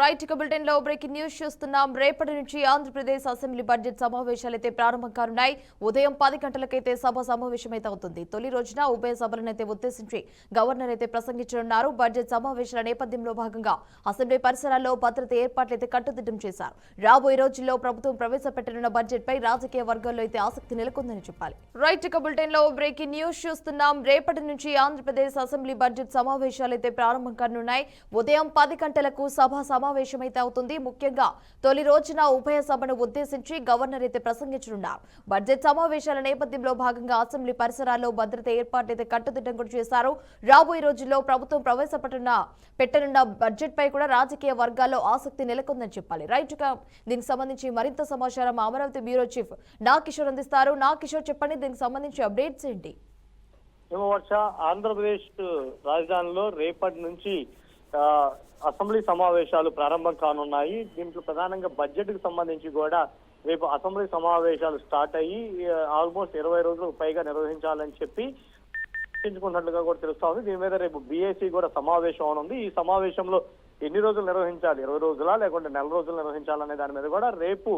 Right bulletin లో breaking news చూస్తున్నాం. రేపటి నుంచి ఆంధ్రప్రదేశ్ అసెంబ్లీ బడ్జెట్ సమావేశాలైతే ప్రారంభం కానున్నాయి. ఉదయం 10 గంటలకైతే సభ సమావేశమైతే అవుతుంది. తొలి రోజున ఉభయ సభలనైతే ఉద్దేశించి గవర్నర్ అయితే ప్రసంగించనున్నారు. బడ్జెట్ సమావేశాల నేపథ్యంలో భాగంగా అసెంబ్లీ పరిసరాల్లో భద్రత ఏర్పాట్లయితే కట్టుదిట్టం చేశారు. రాబోయే రోజుల్లో ప్రభుత్వం ప్రవేశపెట్టనున్న బడ్జెట్ పై రాజకీయ వర్గాల్లో అయితే ఆసక్తి నెలకొందని చెప్పాలి. రైట్ బులెటిన్ లో బ్రేకింగ్ న్యూస్ చూస్తున్నాం. రేపటి నుంచి ఆంధ్రప్రదేశ్ అసెంబ్లీ బడ్జెట్ సమావేశాలైతే ప్రారంభం కానున్నాయి. ఉదయం 10 గంటలకు సభ సమావేశమైతే అవుతుంది. ముఖ్యంగా తొలి రోజున ఉభయ సభను ఉద్దేశించి గవర్నర్ అయితే ప్రసంగించనున్నారు. బడ్జెట్ సమావేశాల నేపథ్యంలో భాగంగా అసెంబ్లీ పరిసరాల్లో భద్రత ఏర్పాట్లయితే కట్టుదిట్టం కూడా చేశారు. రాబోయే రోజుల్లో ప్రభుత్వం పెట్టనున్న బడ్జెట్ పై కూడా రాజకీయ వర్గాల్లో ఆసక్తి నెలకొందని చెప్పాలి. రైట్ గా దీనికి సంబంధించి మరింత సమాచారం అమరావతి బ్యూరో చీఫ్ నా కిషోర్ అందిస్తారు. నా కిషోర్ చెప్పండి, దీనికి సంబంధించి అప్డేట్స్ ఏంటి? ఆంధ్రప్రదేశ్ రాజధానిలో రేపటి నుంచి అసెంబ్లీ సమావేశాలు ప్రారంభం కానున్నాయి. దీంట్లో ప్రధానంగా బడ్జెట్ కు సంబంధించి కూడా రేపు అసెంబ్లీ సమావేశాలు స్టార్ట్ అయ్యి ఆల్మోస్ట్ 20 రోజులకు పైగా నిర్వహించాలని చెప్పి చర్చించుకున్నట్లుగా కూడా తెలుస్తా ఉంది. దీని మీద రేపు బీఏసీ కూడా సమావేశం అవనుంది. ఈ సమావేశంలో ఎన్ని రోజులు నిర్వహించాలి, 20 రోజులా లేకుంటే నెల రోజులు నిర్వహించాలనే దాని మీద కూడా రేపు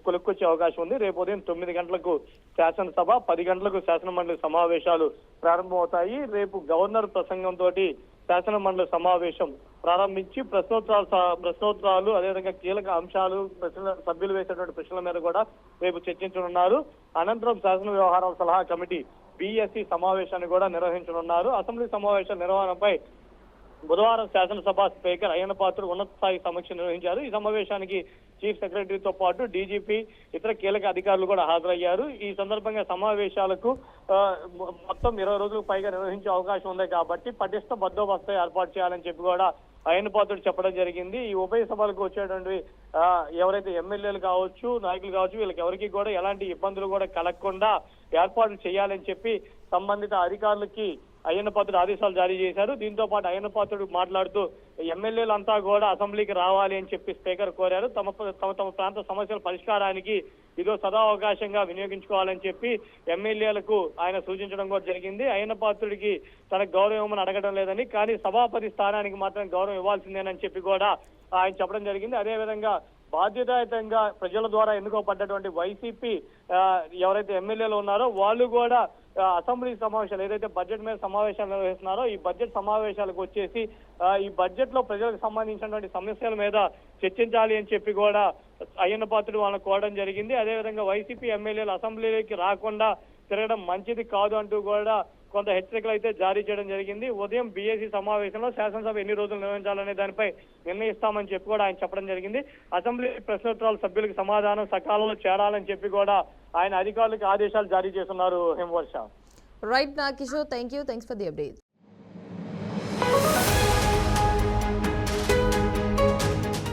కొలుక్కొచ్చే అవకాశం ఉంది. రేపు ఉదయం 9 గంటలకు శాసనసభ, 10 గంటలకు శాసనమండలి సమావేశాలు ప్రారంభమవుతాయి. రేపు గవర్నర్ ప్రసంగంతో శాసనమండలి సమావేశం ప్రారంభించి ప్రశ్నోత్తరాలు అదేవిధంగా కీలక అంశాలు సభ్యులు వేసేటువంటి ప్రశ్నల మీద కూడా రేపు చర్చించనున్నారు. అనంతరం శాసన వ్యవహారాల సలహా కమిటీ బీఎస్సీ సమావేశాన్ని కూడా నిర్వహించనున్నారు. అసెంబ్లీ సమావేశాల నిర్వహణపై బుధవారం శాసనసభ స్పీకర్ అయ్యన్న పాత్రుడు ఉన్నత స్థాయి సమీక్ష నిర్వహించారు. ఈ సమావేశానికి చీఫ్ సెక్రటరీతో పాటు డీజీపీ ఇతర కీలక అధికారులు కూడా హాజరయ్యారు. ఈ సందర్భంగా సమావేశాలకు మొత్తం 20 రోజులకు పైగా నిర్వహించే అవకాశం ఉంది కాబట్టి పటిష్ట బందోబస్తు ఏర్పాటు చేయాలని చెప్పి కూడా అయ్యన్న పాత్రుడు చెప్పడం జరిగింది. ఈ ఉభయ సభలకు వచ్చేటువంటి ఎవరైతే ఎమ్మెల్యేలు కావచ్చు, నాయకులు కావచ్చు, వీళ్ళకి ఎవరికి కూడా ఎలాంటి ఇబ్బందులు కూడా కలగకుండా ఏర్పాట్లు చేయాలని చెప్పి సంబంధిత అధికారులకి అయ్యన్న పాత్రుడు ఆదేశాలు జారీ చేశారు. దీంతో పాటు అయ్యన్న పాత్రుడు మాట్లాడుతూ ఎమ్మెల్యేలంతా కూడా అసెంబ్లీకి రావాలి అని చెప్పి స్పీకర్ కోరారు. తమ ప్రాంత సమస్యల పరిష్కారానికి ఇదో సదావకాశంగా వినియోగించుకోవాలని చెప్పి ఎమ్మెల్యేలకు ఆయన సూచించడం కూడా జరిగింది. అయ్యన్న పాత్రుడికి తనకు గౌరవం ఇవ్వమని అడగడం లేదని, కానీ సభాపతి స్థానానికి మాత్రం గౌరవం ఇవ్వాల్సిందేనని చెప్పి కూడా ఆయన చెప్పడం జరిగింది. అదేవిధంగా బాధ్యతాయుతంగా ప్రజల ద్వారా ఎన్నుకోబడ్డటువంటి వైసీపీ ఎవరైతే ఎమ్మెల్యేలు ఉన్నారో వాళ్ళు కూడా అసెంబ్లీ సమావేశాలు ఏదైతే బడ్జెట్ మీద సమావేశాలు నిర్వహిస్తున్నారో ఈ బడ్జెట్ సమావేశాలకు వచ్చేసి ఈ బడ్జెట్ లో ప్రజలకు సంబంధించినటువంటి సమస్యల మీద చర్చించాలి అని చెప్పి కూడా అయ్యన్న పాత్రుడు వాళ్ళని కోరడం జరిగింది. అదేవిధంగా వైసీపీ ఎమ్మెల్యేలు అసెంబ్లీకి రాకుండా తిరగడం మంచిది కాదు అంటూ కూడా కొంత హెచ్చరికలు అయితే జారీ చేయడం జరిగింది. ఉదయం బీఏసీ సమావేశంలో శాసనసభ ఎన్ని రోజులు నిర్వహించాలనే దానిపై నిర్ణయిస్తామని చెప్పి కూడా ఆయన చెప్పడం జరిగింది. అసెంబ్లీ ప్రశ్నోత్తరాల సభ్యులకు సమాధానం సకాలంలో చేరాలని చెప్పి కూడా ఆయన అధికారులకు ఆదేశాలు జారీ చేస్తున్నారు. హిమవర్ష. రైట్ నా Kishore, thanks for the update.